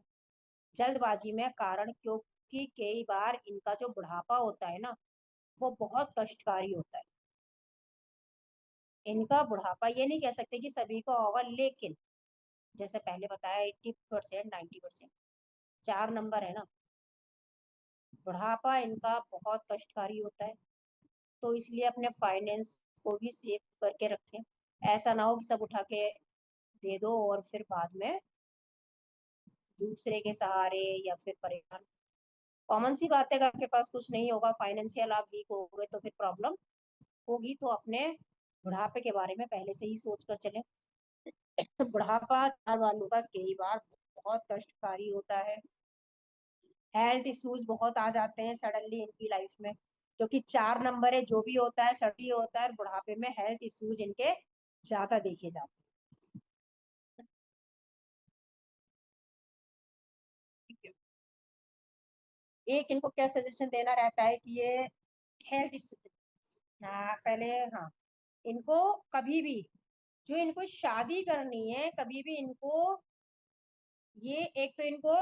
जल्दबाजी में, कारण क्योंकि कई बार इनका जो बुढ़ापा होता है ना, वो बहुत कष्टकारी होता है। इनका बुढ़ापा ये नहीं कह सकते कि सभी को होगा, लेकिन जैसे पहले बताया 80%, 90%, 4 नंबर है ना, बुढ़ापा इनका बहुत कष्टकारी होता है। तो इसलिए अपने फाइनेंस को भी सेव करके रखें, ऐसा ना हो कि सब उठा के दे दो और फिर बाद में दूसरे के सहारे या फिर परेशान। कॉमन सी बात है, अगर आपके पास कुछ नहीं होगा, फाइनेंशियल आप वीक हो गए तो फिर प्रॉब्लम होगी। तो अपने बुढ़ापे के बारे में पहले से ही सोच कर चले। तो बुढ़ापा 4 वालों का कई बार बहुत कष्टकारी होता है। हेल्थ इश्यूज बहुत आ जाते हैं सडनली इनकी लाइफ में, क्योंकि 4 नंबर है, जो भी होता है सडनली होता है, बुढ़ापे में हेल्थ इश्यूज इनके ज्यादा देखे जाते हैं। ठीक है। एक इनको क्या सजेशन देना रहता है कि ये हेल्थ इश्यू, हाँ पहले, हाँ इनको कभी भी, जो इनको शादी करनी है कभी भी इनको, ये एक तो इनको,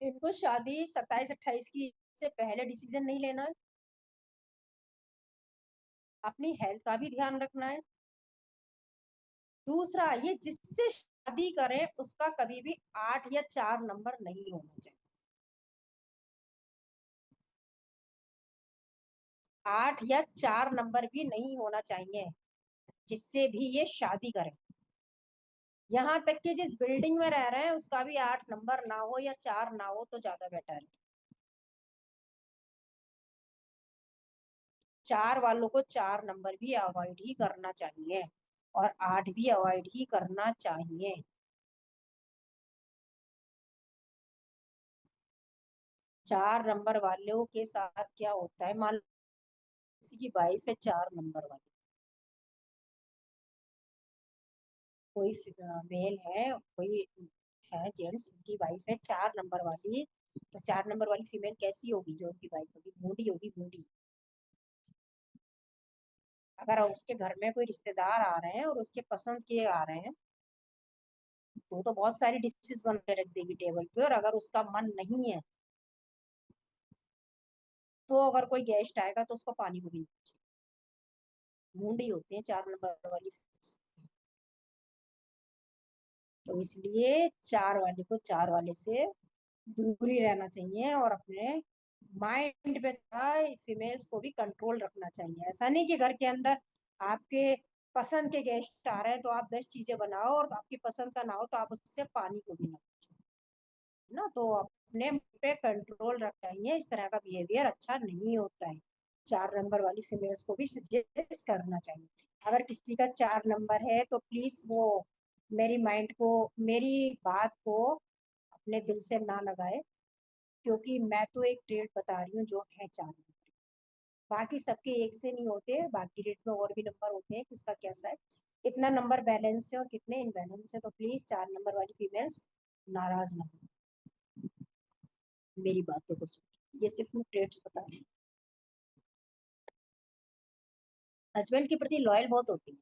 इनको शादी 27-28 की से पहले डिसीजन नहीं लेना है। अपनी हेल्थ का भी ध्यान रखना है। दूसरा, ये जिससे शादी करें उसका कभी भी 8 या 4 नंबर नहीं होना चाहिए। 8 या 4 नंबर भी नहीं होना चाहिए जिससे भी ये शादी करें। यहाँ तक कि जिस बिल्डिंग में रह रहे हैं उसका भी 8 नंबर ना हो या 4 ना हो तो ज्यादा बेटर है। 4 वालों को 4 नंबर भी अवॉइड ही करना चाहिए और 8 भी अवॉइड ही करना चाहिए। 4 नंबर वालों के साथ क्या होता है, मान लो किसी की वाइफ है 4 नंबर वाली, कोई मेल है, कोई है जेंट्स, उनकी वाइफ है 4 नंबर वाली, तो 4 नंबर वाली फीमेल कैसी होगी, जो उनकी वाइफ होगी, बूढ़ी होगी, बूढ़ी। अगर उसके घर में कोई रिश्तेदार आ रहे हैं और उसके पसंद के आ रहे हैं तो बहुत सारी डिशेस बन के रख देगी टेबल पे, और अगर उसका मन नहीं है तो अगर कोई गेस्ट आएगा तो उसको पानी भी नहीं चाहिए। बूढ़ी होती है 4 नंबर वाली females। तो इसलिए 4 वाले से दूरी रहना चाहिए और अपने माइंड पे फीमेल्स को भी कंट्रोल रखना चाहिए। ऐसा नहीं कि घर के अंदर आपके पसंद के गेस्ट आ रहे हैं तो आप 10 चीजें बनाओ और आपकी पसंद का ना हो तो आप उससे पानी को भी ना पूछो, ना। तो अपने पे कंट्रोल रखना चाहिए, इस तरह का बिहेवियर अच्छा नहीं होता है। 4 नंबर वाली फीमेल्स को भी सजेस्ट करना चाहिए। अगर किसी का 4 नंबर है तो प्लीज वो मेरी माइंड को, मेरी बात को अपने दिल से ना लगाए, क्योंकि मैं तो एक रेट बता रही हूँ जो है 4 नंबर। बाकी सबके एक से नहीं होते, बाकी रेट में और भी नंबर होते हैं, किसका कैसा है, कितना नंबर बैलेंस है और कितने इनबैलेंस है। तो प्लीज 4 नंबर वाली फीमेल्स नाराज ना हो मेरी बातों को सुन, ये सिर्फ मैं ट्रेड्स बता रही हूँ। हस्बैंड के प्रति लॉयल बहुत होती है,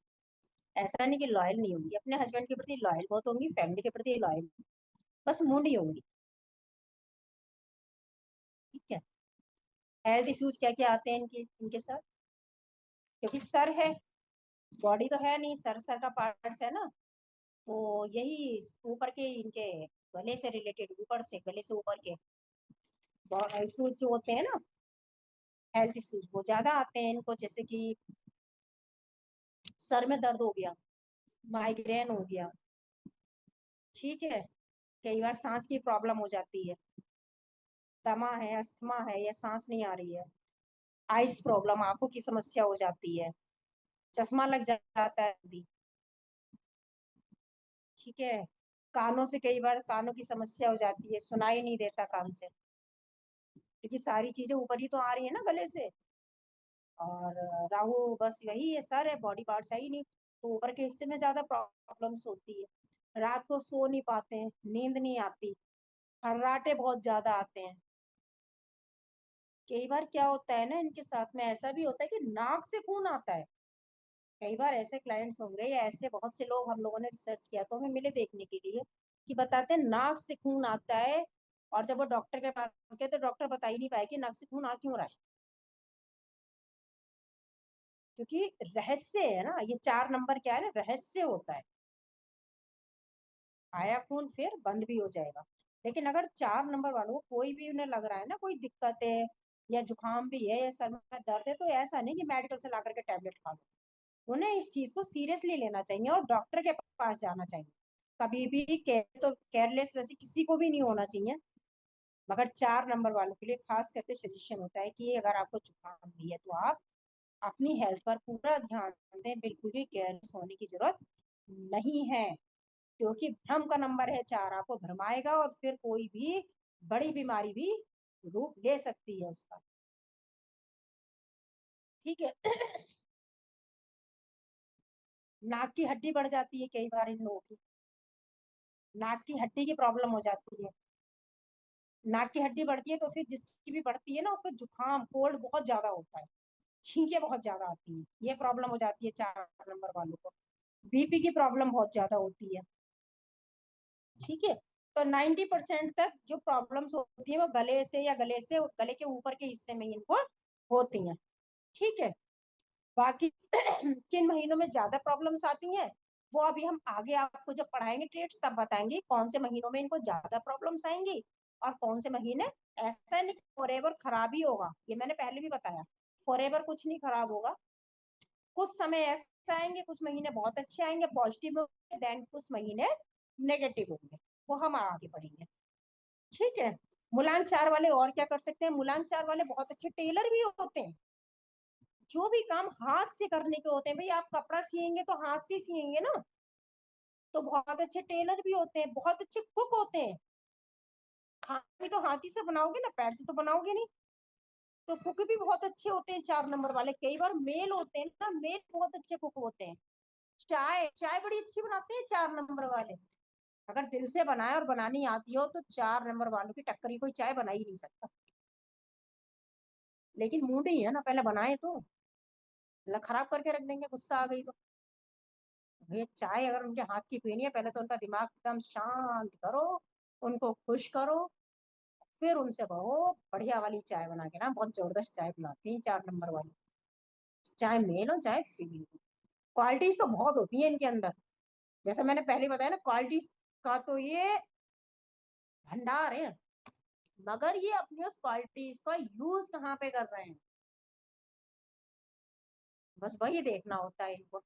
ऐसा नहीं कि लॉयल नहीं होंगी, अपने हस्बैंड के प्रति लॉयल बहुत होंगी, फैमिली के प्रति लॉयल, बस मूडी होंगी। ठीक है। हेल्थ इश्यूज क्या क्या आते हैं इनके इनके साथ, क्योंकि सर है, बॉडी तो है नहीं, सर सर का पार्ट्स है ना, तो यही ऊपर के इनके गले से रिलेटेड, ऊपर से, गले से ऊपर के इश्यूज जो होते हैं ना, हेल्थ इश्यूज वो ज्यादा आते हैं इनको, जैसे कि सर में दर्द हो गया, माइग्रेन हो गया, ठीक है, कई बार सांस की प्रॉब्लम हो जाती है, दमा है, अस्थमा है या सांस नहीं आ रही है, आइस प्रॉब्लम, आंखों की समस्या हो जाती है, चश्मा लग जाता है भी, ठीक है, कानों से कई बार कानों की समस्या हो जाती है, सुनाई नहीं देता कान से, क्योंकि सारी चीजें ऊपर ही तो आ रही है ना गले से। और राहु बस यही है, सर है, बॉडी पार्ट्स है ही नहीं, तो ऊपर के हिस्से में ज्यादा प्रॉब्लम्स होती है, रात को सो नहीं पाते हैं, नींद नहीं आती, खर्राटे बहुत ज्यादा आते हैं। कई बार क्या होता है ना इनके साथ में, ऐसा भी होता है कि नाक से खून आता है। कई बार ऐसे क्लाइंट्स होंगे या ऐसे बहुत से लोग हम लोगों ने रिसर्च किया तो हमें मिले देखने के लिए, कि बताते हैं नाक से खून आता है, और जब वो डॉक्टर के पास गए तो डॉक्टर बता ही नहीं पाए कि नाक से खून आ क्यों रहा है, क्योंकि रहस्य है ना, ये 4 नंबर क्या है ना, रहस्य होता है। आया खून फिर बंद भी हो जाएगा। लेकिन अगर 4 नंबर वालों को कोई भी उन्हें लग रहा है ना कोई दिक्कत है, या जुकाम भी है या सर में दर्द है, तो ऐसा नहीं कि मेडिकल से ला करके टैबलेट खा लो, उन्हें इस चीज को सीरियसली लेना चाहिए और डॉक्टर के पास जाना चाहिए। कभी भी केयरलेस वैसे किसी को भी नहीं होना चाहिए, मगर 4 नंबर वालों के लिए खास करके सजेशन होता है कि अगर आपको जुकाम भी है तो आप अपनी हेल्थ पर पूरा ध्यान दें, बिल्कुल भी केयरलेस होने की जरूरत नहीं है, क्योंकि भ्रम का नंबर है 4, आपको भरमाएगा और फिर कोई भी बड़ी बीमारी भी रूप ले सकती है उसका। ठीक है। नाक की हड्डी बढ़ जाती है कई बार इन लोगों की, नाक की हड्डी की प्रॉब्लम हो जाती है। नाक की हड्डी बढ़ती है तो फिर जिसकी भी बढ़ती है ना, उसको जुकाम कोल्ड बहुत ज्यादा होता है, छींके बहुत ज्यादा आती है, ये प्रॉब्लम हो जाती है 4 नंबर वालों को। बीपी की प्रॉब्लम बहुत ज्यादा होती है। ठीक है। तो 90% तक जो प्रॉब्लम्स होती है वो गले के ऊपर के हिस्से में इनको होती हैं। ठीक है। बाकी किन महीनों में ज्यादा प्रॉब्लम्स आती हैं, वो अभी हम आगे आपको जब पढ़ाएंगे ट्रेड्स तब बताएंगे कौन से महीनों में इनको ज्यादा प्रॉब्लम्स आएंगी और कौन से महीने। ऐसा नहीं फॉरएवर खराब ही होगा, ये मैंने पहले भी बताया, फॉरएवर कुछ नहीं खराब होगा। कुछ समय ऐसा आएंगे, कुछ महीने बहुत अच्छे आएंगे पॉजिटिव होंगे, देन कुछ महीने नेगेटिव होंगे, वो हम आगे पढ़ेंगे। ठीक है। मुलान 4 वाले और क्या कर सकते हैं, मुलान 4 वाले बहुत अच्छे टेलर भी होते हैं, जो भी काम हाथ से करने के होते हैं, भाई आप कपड़ा सिएंगे तो हाथ से सिएंगे ना, तो बहुत अच्छे टेलर भी होते हैं, बहुत अच्छे कुक होते हैं। खाना भी तो हाथ ही से बनाओगे ना, पैर से तो बनाओगे नहीं, तो कुक भी बहुत अच्छे होते हैं 4 नंबर वाले। कई बार मेल होते हैं ना, मेल बहुत अच्छे कुक होते हैं। चाय चाय बड़ी अच्छी बनाते हैं 4 नंबर वाले, अगर दिल से बनाए और बनानी आती हो तो 4 नंबर वालों की टक्करी कोई चाय बना ही नहीं सकता। लेकिन मूड ही है ना, पहले बनाए तो खराब करके रख देंगे, गुस्सा आ गई तो। भैया चाय अगर उनके हाथ की पीनी है, पहले तो उनका दिमाग एकदम शांत करो, उनको खुश करो, फिर उनसे कहो बढ़िया वाली चाय बना के ना, बहुत जबरदस्त चाय बनाती है 4 नंबर वाली। चाहे मेल हो चाहे फीमेल हो, क्वालिटीज तो बहुत होती है इनके अंदर। जैसे मैंने पहले बताया ना, क्वालिटीज का तो ये भंडार है, मगर ये अपनी उस क्वालिटीज का यूज कहाँ पे कर रहे हैं, बस वही देखना होता है इनको।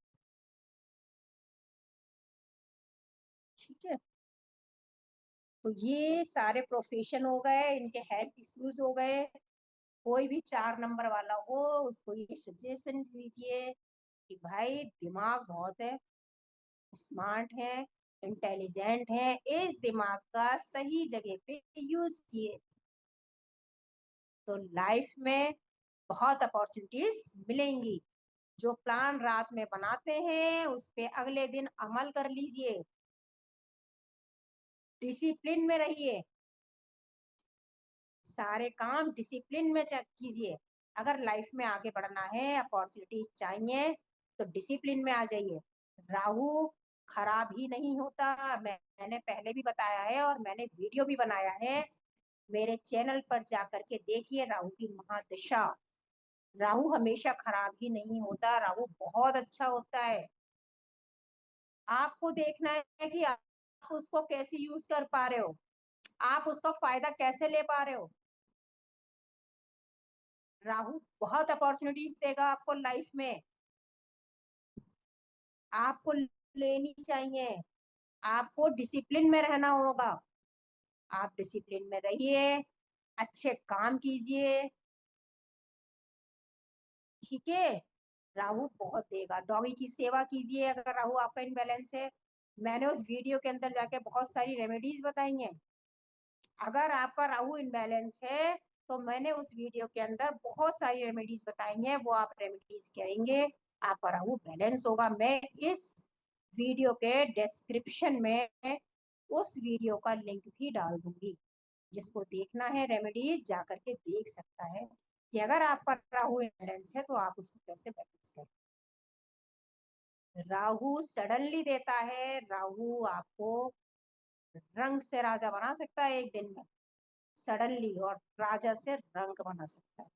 ठीक है। तो ये सारे प्रोफेशन हो गए, इनके हेल्थ इश्यूज हो गए। कोई भी 4 नंबर वाला हो, उसको ये सजेशन दीजिए कि भाई दिमाग बहुत है, स्मार्ट है, इंटेलिजेंट है, इस दिमाग का सही जगह पे यूज किए तो लाइफ में बहुत अपॉर्चुनिटीज मिलेंगी। जो प्लान रात में बनाते हैं उस पे अगले दिन अमल कर लीजिए, डिसिप्लिन में रहिए, सारे काम डिसिप्लिन में कीजिए। अगर लाइफ में आगे बढ़ना है, अपॉर्चुनिटीज चाहिए, तो डिसिप्लिन में आ जाइए। राहु खराब ही नहीं होता, मैंने पहले भी बताया है और मैंने वीडियो भी बनाया है, मेरे चैनल पर जाकर के देखिए राहु की महादशा। राहु हमेशा खराब ही नहीं होता, राहु बहुत अच्छा होता है। आपको देखना है कि आप उसको कैसे यूज कर पा रहे हो, आप उसका फायदा कैसे ले पा रहे हो। राहु बहुत अपॉर्चुनिटीज देगा आपको लाइफ में, आपको लेनी चाहिए। आपको डिसिप्लिन में रहना होगा, आप डिसिप्लिन में रहिए, अच्छे काम कीजिए। ठीक है। राहु बहुत देगा, डॉगी की सेवा कीजिए अगर राहु आपका इनबैलेंस है। मैंने उस वीडियो के अंदर जाके बहुत सारी रेमेडीज बताई हैं। अगर आपका राहु इनबैलेंस है तो मैंने उस वीडियो के अंदर बहुत सारी रेमेडीज बताई हैं, वो आप रेमेडीज करेंगे, आपका राहु बैलेंस होगा। मैं इस वीडियो के डिस्क्रिप्शन में उस वीडियो का लिंक भी डाल दूंगी, जिसको देखना है रेमेडीज जा करके देख सकता है कि अगर आपका राहु इनबैलेंस है तो आप उसको कैसे बैलेंस करें। राहु सडनली देता है, राहु आपको रंग से राजा बना सकता है एक दिन में, सडनली, और राजा से रंग बना सकता है।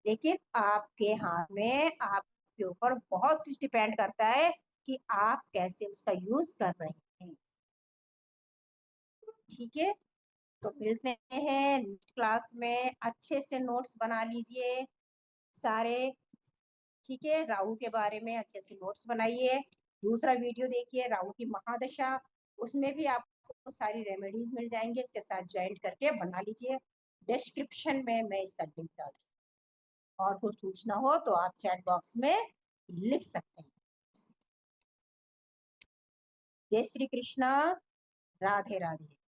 लेकिन आपके हाथ में, आपके ऊपर बहुत कुछ डिपेंड करता है कि आप कैसे उसका यूज कर रहे हैं। ठीक है। तो मिलते हैं नेक्स्ट क्लास में, अच्छे से नोट्स बना लीजिए सारे। ठीक है, राहु के बारे में अच्छे से नोट्स बनाइए। दूसरा वीडियो देखिए राहु की महादशा, उसमें भी आपको सारी रेमेडीज मिल जाएंगे, इसके साथ ज्वाइंट करके बना लीजिए। डिस्क्रिप्शन में मैं इसका लिंक डाल और कुछ पूछना हो तो आप चैट बॉक्स में लिख सकते हैं। जय श्री कृष्णा, राधे राधे।